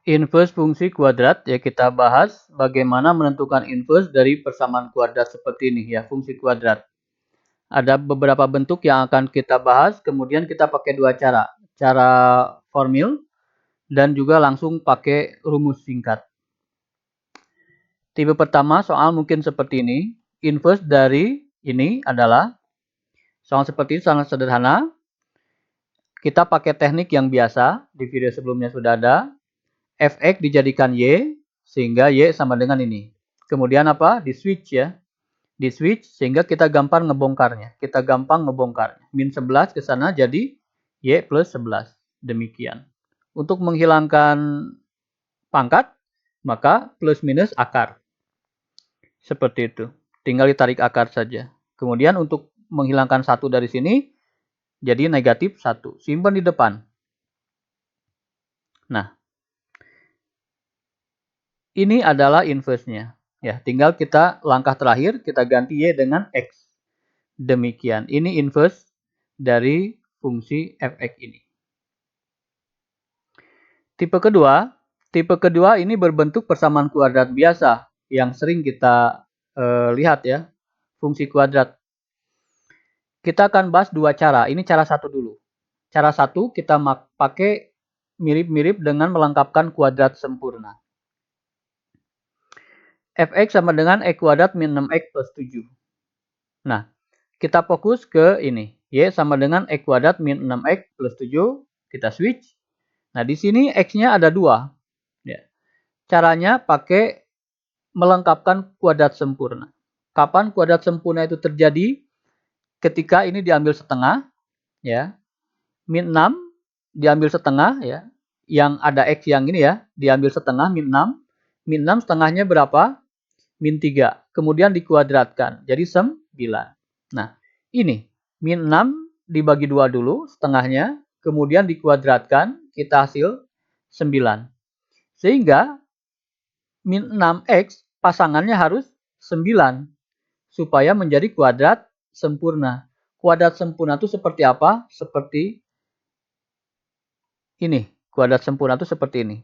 Inverse fungsi kuadrat, ya kita bahas bagaimana menentukan inverse dari persamaan kuadrat seperti ini ya, fungsi kuadrat. Ada beberapa bentuk yang akan kita bahas, kemudian kita pakai dua cara. Cara formil dan juga langsung pakai rumus singkat. Tipe pertama soal mungkin seperti ini. Inverse dari ini adalah soal seperti ini sangat sederhana. Kita pakai teknik yang biasa, di video sebelumnya sudah ada. Fx dijadikan Y, sehingga Y sama dengan ini. Kemudian apa? Di switch ya. Di switch sehingga kita gampang ngebongkarnya. Min 11 ke sana jadi Y plus 11. Demikian. Untuk menghilangkan pangkat, maka plus minus akar. Seperti itu. Tinggal ditarik akar saja. Kemudian untuk menghilangkan 1 dari sini, jadi negatif 1. Simpan di depan. Nah, ini adalah inverse-nya. Ya, tinggal kita langkah terakhir kita ganti Y dengan X. Demikian. Ini inverse dari fungsi fx ini. Tipe kedua ini berbentuk persamaan kuadrat biasa yang sering kita lihat ya, fungsi kuadrat. Kita akan bahas dua cara. Ini cara satu dulu. Cara satu kita pakai mirip-mirip dengan melengkapkan kuadrat sempurna. Fx sama dengan X kuadrat min 6X plus 7. Nah, kita fokus ke ini. Y sama dengan X kuadrat min 6X plus 7. Kita switch. Nah, di sini X-nya ada 2. Ya. Caranya pakai melengkapkan kuadrat sempurna. Kapan kuadrat sempurna itu terjadi? Ketika ini diambil setengah. Ya. Min 6 diambil setengah. Ya. Yang ada X yang ini ya. Diambil setengah min 6. Min 6 setengahnya berapa? Min 3. Kemudian dikuadratkan. Jadi 9. Nah, ini. Min 6 dibagi 2 dulu setengahnya. Kemudian dikuadratkan. Kita hasil 9. Sehingga min 6X pasangannya harus 9. Supaya menjadi kuadrat sempurna. Kuadrat sempurna itu seperti apa? Seperti ini. Kuadrat sempurna itu seperti ini.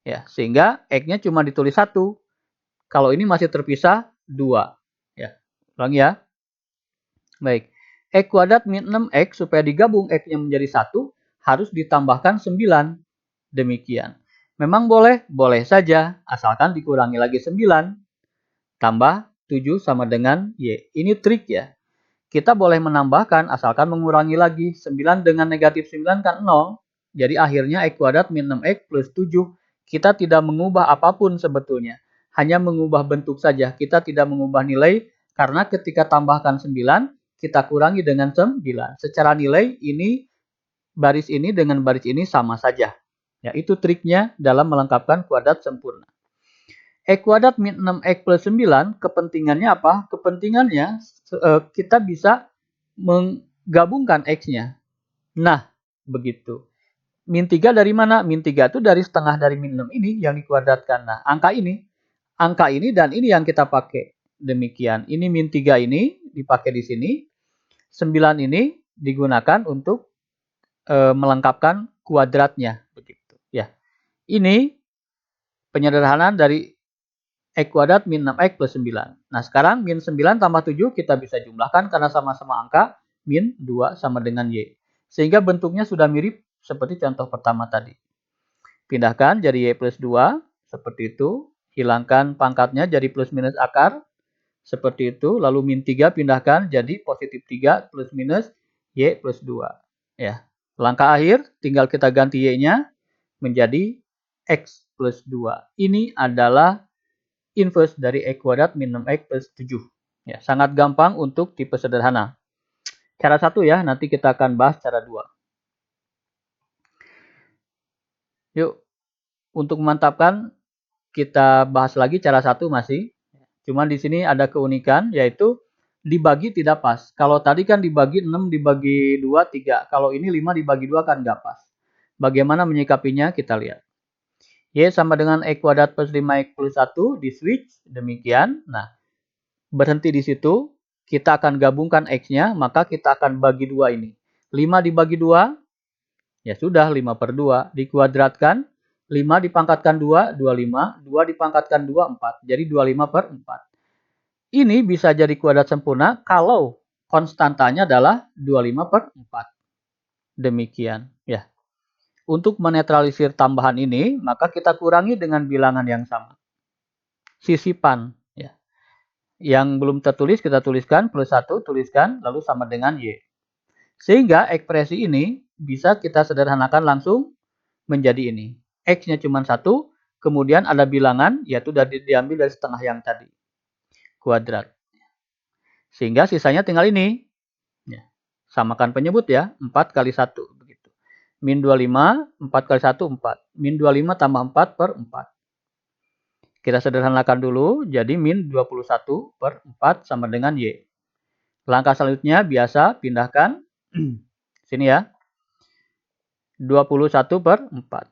Ya, sehingga X-nya cuma ditulis 1. Kalau ini masih terpisah 2. Ya, ulangi ya. Baik. X kuadrat min 6X supaya digabung X-nya menjadi 1 harus ditambahkan 9. Demikian. Memang boleh? Boleh saja. Asalkan dikurangi lagi 9. Tambah 7 sama dengan Y. Ini trik ya. Kita boleh menambahkan asalkan mengurangi lagi. 9 dengan negatif 9 kan 0. Jadi akhirnya X kuadrat min 6X plus 7. Kita tidak mengubah apapun sebetulnya. Hanya mengubah bentuk saja. Kita tidak mengubah nilai. Karena ketika tambahkan 9, kita kurangi dengan 9. Secara nilai ini baris ini dengan baris ini sama saja. Ya, itu triknya dalam melengkapkan kuadrat sempurna. X kuadrat min 6X plus 9, kepentingannya apa? Kepentingannya kita bisa menggabungkan X-nya. Nah, begitu. Min 3 dari mana? Min 3 itu dari setengah dari min 6 ini yang dikuadratkan. Nah, angka ini dan ini yang kita pakai. Demikian. Ini min 3 ini dipakai di sini. 9 ini digunakan untuk melengkapkan kuadratnya. Begitu. Ya. Ini penyederhanaan dari X kuadrat min 6X plus 9. Nah, sekarang min 9 tambah 7 kita bisa jumlahkan karena sama-sama angka. Min 2 sama dengan Y. Sehingga bentuknya sudah mirip seperti contoh pertama tadi. Pindahkan jadi Y plus 2. Seperti itu. Hilangkan pangkatnya jadi plus minus akar. Seperti itu. Lalu min 3 pindahkan jadi positif 3 plus minus Y plus 2. Ya. Langkah akhir tinggal kita ganti Y-nya menjadi X plus 2. Ini adalah inverse dari X kuadrat min 6X plus 7. Ya, sangat gampang untuk tipe sederhana. Cara 1 ya, nanti kita akan bahas cara 2. Yuk, untuk memantapkan kita bahas lagi cara 1 masih. Cuman di sini ada keunikan yaitu dibagi tidak pas. Kalau tadi kan dibagi 6 dibagi 2 3. Kalau ini 5 dibagi 2 kan nggak pas. Bagaimana menyikapinya kita lihat. Y sama dengan X kuadrat plus 5X plus 1 di switch. Demikian. Nah, berhenti di situ. Kita akan gabungkan X-nya. Maka kita akan bagi 2 ini. 5 dibagi 2. Ya sudah 5/2. Dikuadratkan. 5 dipangkatkan 2, 25. 2 dipangkatkan 2, 4. Jadi 25/4. Ini bisa jadi kuadrat sempurna kalau konstantanya adalah 25/4. Demikian. Ya. Untuk menetralisir tambahan ini, maka kita kurangi dengan bilangan yang sama. Sisipan. Ya. Yang belum tertulis kita tuliskan, plus 1 tuliskan, lalu sama dengan Y. Sehingga ekspresi ini bisa kita sederhanakan langsung menjadi ini. X-nya cuma 1, kemudian ada bilangan, yaitu diambil dari setengah yang tadi. Kuadrat. Sehingga sisanya tinggal ini. Ya. Samakan penyebut ya, 4 kali 1. Begitu. Min 25, 4 kali 1, 4. Min 25 tambah 4/4. Kita sederhanakan dulu, jadi min 21/4 sama dengan Y. Langkah selanjutnya biasa pindahkan. Sini ya. 21/4.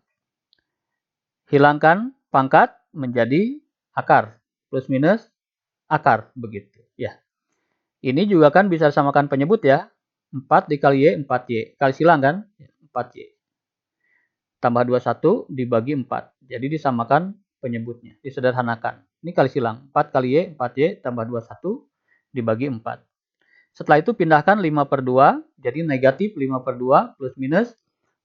Hilangkan pangkat menjadi akar. Plus minus akar. Begitu. Ya. Ini juga kan bisa disamakan penyebut ya. 4 dikali Y, 4Y. Kali silang kan? 4Y. Tambah 21 dibagi 4. Jadi disamakan penyebutnya. Disederhanakan. Ini kali silang. 4 kali Y, 4Y tambah 21 dibagi 4. Setelah itu pindahkan 5/2. Jadi negatif 5/2 plus minus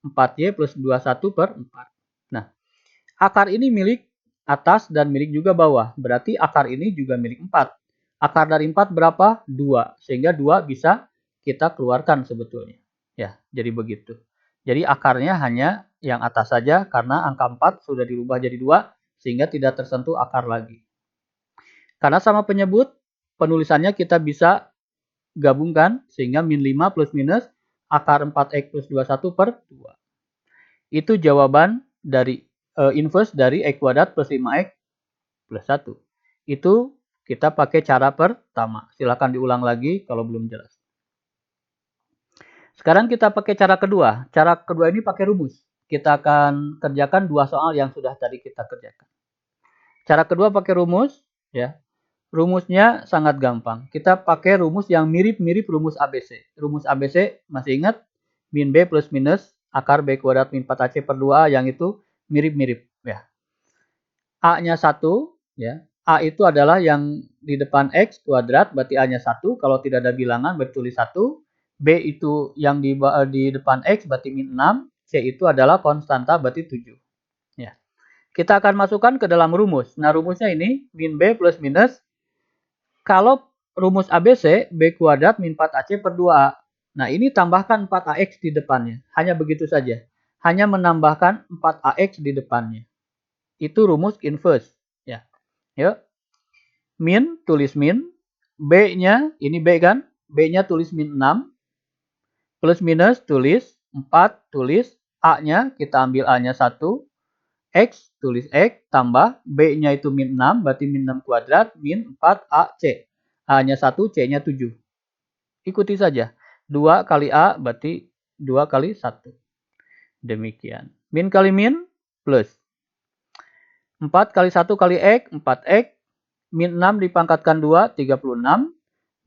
4Y plus 21/4. Nah, akar ini milik atas dan milik juga bawah. Berarti akar ini juga milik 4. Akar dari 4 berapa? 2. Sehingga 2 bisa kita keluarkan sebetulnya. Ya, jadi begitu. Jadi akarnya hanya yang atas saja karena angka 4 sudah dirubah jadi 2 sehingga tidak tersentuh akar lagi. Karena sama penyebut, penulisannya kita bisa gabungkan sehingga min 5 plus minus akar 4x plus 21/2. Itu jawaban dari inverse dari x kuadrat plus 5x plus 1. Itu kita pakai cara pertama. Silahkan diulang lagi kalau belum jelas. Sekarang kita pakai cara kedua. Cara kedua ini pakai rumus. Kita akan kerjakan 2 soal yang sudah tadi kita kerjakan. Cara kedua pakai rumus. Ya. Rumusnya sangat gampang. Kita pakai rumus yang mirip-mirip rumus ABC. Rumus ABC masih ingat? Min B plus minus akar B kuadrat min 4AC/2A yang itu mirip-mirip. Ya. A-nya 1. Ya. A itu adalah yang di depan X kuadrat, berarti A-nya 1. Kalau tidak ada bilangan, berarti tulis 1. B itu yang di depan X, berarti min 6. C itu adalah konstanta, berarti 7. Ya. Kita akan masukkan ke dalam rumus. Nah, rumusnya ini, min B plus minus. Kalau rumus ABC, B kuadrat min 4AC/2A. Nah, ini tambahkan 4AX di depannya. Hanya begitu saja. Hanya menambahkan 4AX di depannya. Itu rumus inverse. Ya. Yuk. Min, tulis min. B-nya, ini B kan? B-nya tulis min 6. Plus minus, tulis 4, tulis. A-nya, kita ambil A-nya 1. X, tulis X. Tambah. B-nya itu min 6, berarti min 6 kuadrat. Min 4AC. A-nya 1, C-nya 7. Ikuti saja. 2 kali A, berarti 2 kali 1. Demikian. Min kali min, plus. 4 kali 1 kali X, 4X. Min 6 dipangkatkan 2, 36.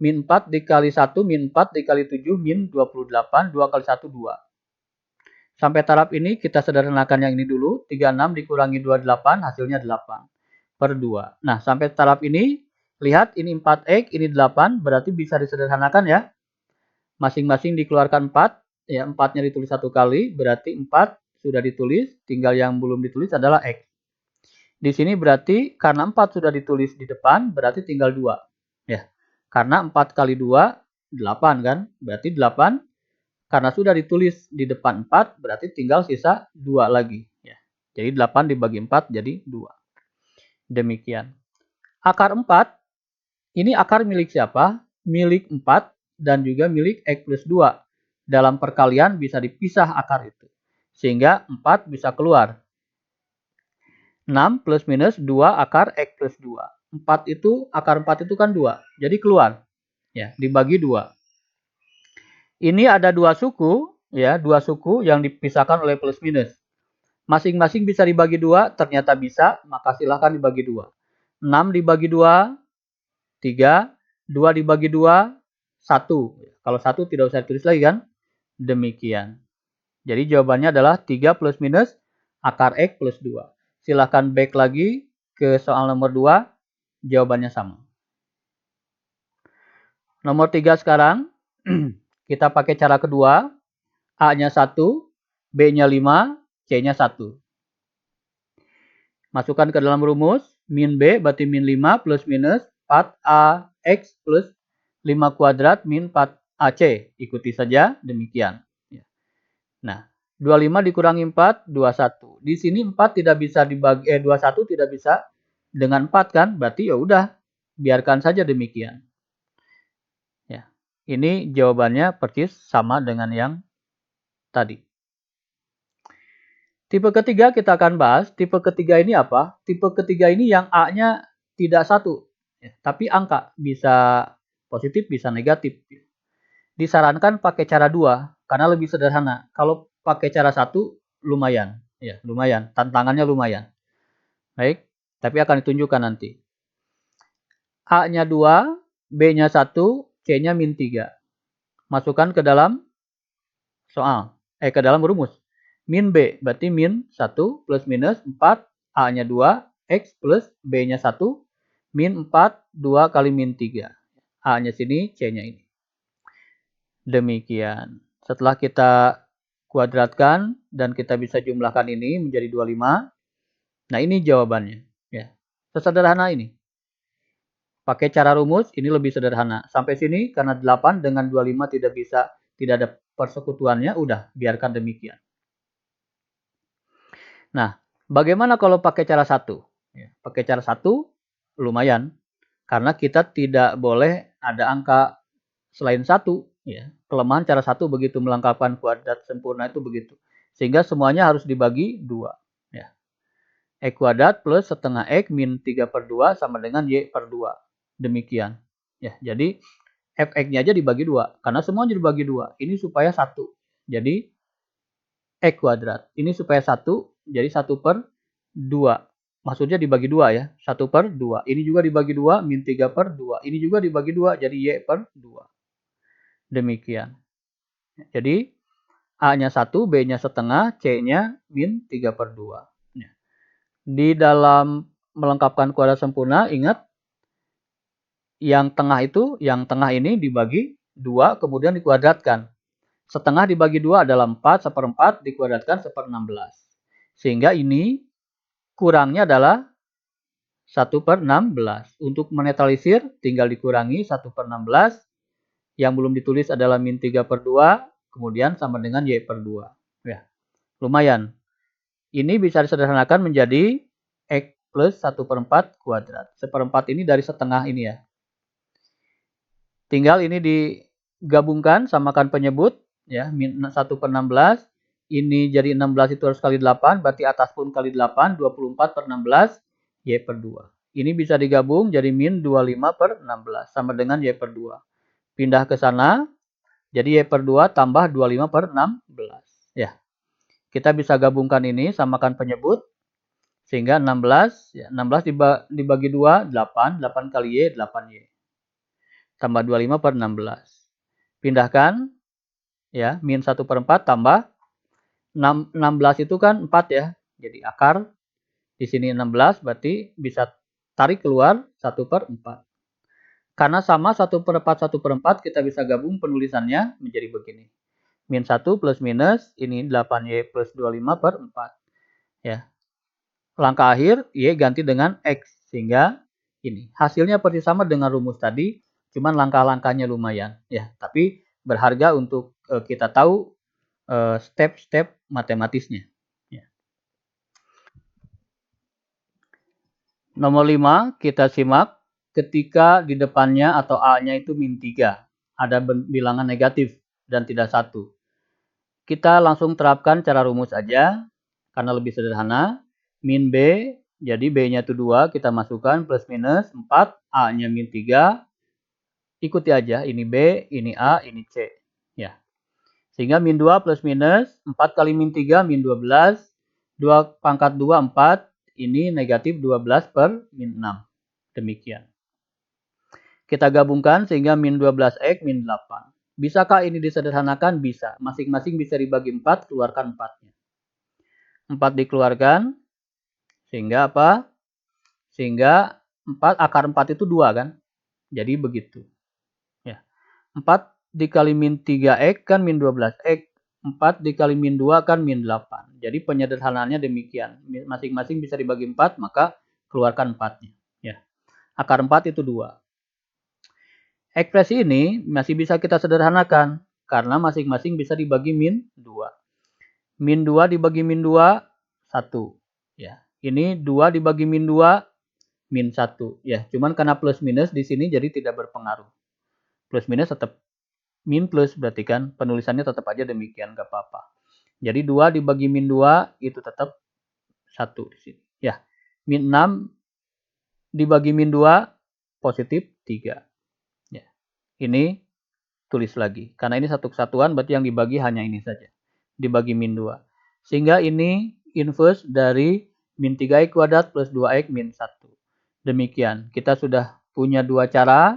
Min 4 dikali 1, min 4 dikali 7, min 28. 2 kali 1, 2. Sampai taraf ini kita sederhanakan yang ini dulu. 36 dikurangi 28, hasilnya 8/2. Nah, sampai taraf ini, lihat ini 4X, ini 8. Berarti bisa disederhanakan ya. Masing-masing dikeluarkan 4. Ya, 4-nya ditulis 1 kali. Berarti 4 sudah ditulis. Tinggal yang belum ditulis adalah X. Di sini berarti karena 4 sudah ditulis di depan, berarti tinggal 2. Ya. Karena 4 kali 2, 8 kan? Berarti 8. Karena sudah ditulis di depan 4, berarti tinggal sisa 2 lagi. Ya. Jadi 8 dibagi 4 jadi 2. Demikian. Akar 4, ini akar milik siapa? Milik 4 dan juga milik X plus 2. Dalam perkalian bisa dipisah akar itu. Sehingga 4 bisa keluar. 6 plus minus 2 akar X plus 2. 4 itu, akar 4 itu kan 2. Jadi keluar. Ya, dibagi 2. Ini ada 2 suku. Ya, 2 suku yang dipisahkan oleh plus minus. Masing-masing bisa dibagi 2. Ternyata bisa. Maka silahkan dibagi 2. 6 dibagi 2. 3. 2 dibagi 2. 1. Kalau 1 tidak usah ditulis lagi kan. Demikian. Jadi jawabannya adalah 3 plus minus akar X plus 2. Silahkan back lagi ke soal nomor 2, jawabannya sama. Nomor 3 sekarang, kita pakai cara kedua, A-nya 1, B-nya 5, C-nya 1. Masukkan ke dalam rumus, min B berarti min 5 plus minus 4AX plus 5 kuadrat min 4AC. Ikuti saja, demikian. Nah, 25 dikurangi 4, 21. Di sini 4 tidak bisa dibagi, 21 tidak bisa dengan 4 kan, berarti ya udah, biarkan saja demikian. Ya, ini jawabannya persis sama dengan yang tadi. Tipe ketiga kita akan bahas. Tipe ketiga ini apa? Tipe ketiga ini yang A-nya tidak 1, tapi angka. Bisa positif, bisa negatif. Disarankan pakai cara 2, karena lebih sederhana. Kalau pakai cara 1, lumayan. Ya, lumayan. Tantangannya lumayan. Baik, tapi akan ditunjukkan nanti. A-nya 2, B-nya 1, C-nya min 3. Masukkan ke dalam soal. Ke dalam rumus. Min B berarti min 1 plus minus 4, A-nya 2, X plus B-nya 1, min 4, 2 kali min 3. A-nya sini, C-nya ini. Demikian. Setelah kita kuadratkan dan kita bisa jumlahkan ini menjadi 25. Nah, ini jawabannya. Ya. Sesederhana ini. Pakai cara rumus, ini lebih sederhana. Sampai sini, karena 8 dengan 25 tidak ada persekutuannya, udah, biarkan demikian. Nah, bagaimana kalau pakai cara 1? Pakai cara 1, lumayan. Karena kita tidak boleh ada angka selain 1. Kelemahan cara 1 begitu melengkapkan kuadrat sempurna itu begitu. Sehingga semuanya harus dibagi 2. X kuadrat plus setengah X min 3/2 sama dengan Y per 2. Demikian. Jadi fx-nya aja dibagi 2. Karena semuanya dibagi 2. Ini supaya 1. Jadi X kuadrat. Ini supaya 1. Jadi 1/2. Maksudnya dibagi 2 ya. 1/2. Ini juga dibagi 2. Min 3/2. Ini juga dibagi 2. Jadi Y per 2. Demikian. Jadi A-nya 1. B-nya setengah. C-nya min 3/2. Di dalam melengkapkan kuadrat sempurna, ingat yang tengah ini dibagi 2 kemudian dikuadratkan. Setengah dibagi 2 adalah 4, 1/4 dikuadratkan 1/16. Sehingga ini kurangnya adalah 1/16. Untuk menetralisir tinggal dikurangi 1/16. Yang belum ditulis adalah min 3/2 kemudian sama dengan Y per 2. Ya, lumayan. Ini bisa disederhanakan menjadi X plus 1/4 kuadrat. 1/4 ini dari setengah ini ya. Tinggal ini digabungkan, samakan penyebut. Ya, min 1/16. Ini jadi 16 itu harus kali 8. Berarti atas pun kali 8. 24/16. Y per 2. Ini bisa digabung jadi min 25/16. Sama dengan Y per 2. Pindah ke sana. Jadi Y per 2 tambah 25/16. Ya. Kita bisa gabungkan ini, samakan penyebut. Sehingga 16. 16 dibagi 2, 8. 8 kali Y, 8Y. Tambah 25/16. Pindahkan. Ya, min 1/4 tambah 16 itu kan 4 ya. Jadi akar di sini 16 berarti bisa tarik keluar 1/4. Karena sama 1/4 1/4 kita bisa gabung penulisannya menjadi begini. Min 1 plus minus ini 8Y plus 25/4. Ya. Langkah akhir Y ganti dengan X sehingga ini hasilnya persis sama dengan rumus tadi, cuman langkah-langkahnya lumayan ya, tapi berharga untuk kita tahu step-step matematisnya. Ya. Nomor 5 kita simak ketika di depannya atau A-nya itu min 3. Ada bilangan negatif dan tidak 1. Kita langsung terapkan cara rumus aja karena lebih sederhana. Min B, jadi B-nya itu 2, kita masukkan plus minus 4, A-nya min 3. Ikuti aja, ini B, ini A, ini C. Ya. Sehingga min 2 plus minus 4 kali min 3 min 12. 2 pangkat 2 4. Ini negatif 12 per min 6. Demikian. Kita gabungkan sehingga min 12X min 8. Bisakah ini disederhanakan? Bisa. Masing-masing bisa dibagi 4, keluarkan 4-nya. 4 dikeluarkan, sehingga apa? Sehingga akar 4 itu 2 kan? Jadi begitu. Ya. 4 dikali min 3x kan min 12x. 4 dikali min 2 kan min 8. Jadi penyederhanaannya demikian. Masing-masing bisa dibagi 4, maka keluarkan 4-nya. Ya. Akar 4 itu 2. Ekspresi ini masih bisa kita sederhanakan, karena masing-masing bisa dibagi min 2. Min 2 dibagi min 2, 1. Ya. Ini 2 dibagi min 2, min 1. Ya, cuman karena plus minus di sini jadi tidak berpengaruh. Plus minus tetap min plus, berarti kan penulisannya tetap aja demikian, gak apa-apa. Jadi 2 dibagi min 2 itu tetap 1 di sini. Ya, min 6 dibagi min 2 positif 3. Ya. Ini tulis lagi. Karena ini satu kesatuan, berarti yang dibagi hanya ini saja. Dibagi min 2. Sehingga ini inverse dari min 3x kuadrat plus 2x min 1. Demikian. Kita sudah punya dua cara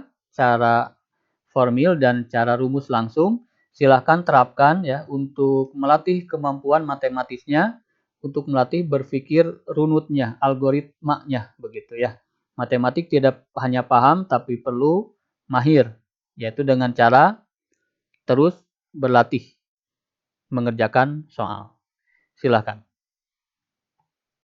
formil dan cara rumus langsung. Silahkan terapkan ya untuk melatih kemampuan matematisnya, untuk melatih berpikir runutnya, algoritmanya begitu ya. Matematik tidak hanya paham tapi perlu mahir, yaitu dengan cara terus berlatih mengerjakan soal. Silahkan.